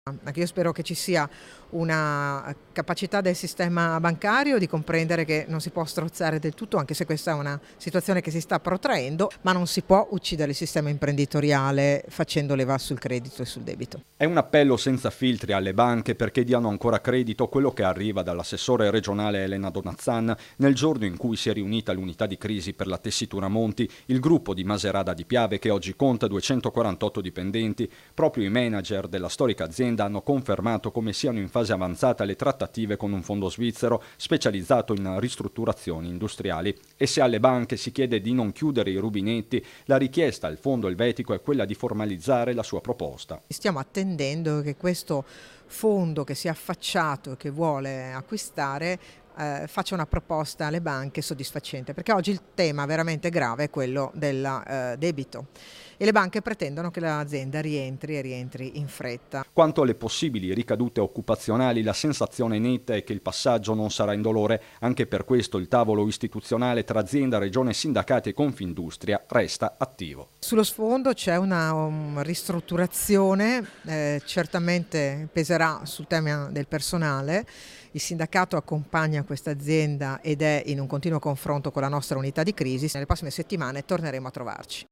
Anche io spero che ci sia una capacità del sistema bancario di comprendere che non si può strozzare del tutto, anche se questa è una situazione che si sta protraendo, ma non si può uccidere il sistema imprenditoriale facendo leva sul credito e sul debito. È un appello senza filtri alle banche perché diano ancora credito a quello che arriva dall'assessore regionale Elena Donazzan nel giorno in cui si è riunita l'unità di crisi per la tessitura Monti, il gruppo di Maserata di Piave che oggi conta 248 dipendenti. Proprio i manager della storica azienda hanno confermato come siano in fase avanzata le trattative con un fondo svizzero specializzato in ristrutturazioni industriali e se alle banche si chiede di non chiudere i rubinetti, la richiesta al fondo elvetico è quella di formalizzare la sua proposta. Stiamo attendendo che questo fondo che si è affacciato e che vuole acquistare faccia una proposta alle banche soddisfacente, perché oggi il tema veramente grave è quello del debito e le banche pretendono che l'azienda rientri in fretta. Quanto alle possibili ricadute occupazionali, la sensazione netta è che il passaggio non sarà indolore, anche per questo il tavolo istituzionale tra azienda, regione, sindacati e Confindustria resta attivo. Sullo sfondo c'è una ristrutturazione, certamente peserà sul tema del personale. Il sindacato accompagna questa azienda ed è in un continuo confronto con la nostra unità di crisi. Nelle prossime settimane torneremo a trovarci.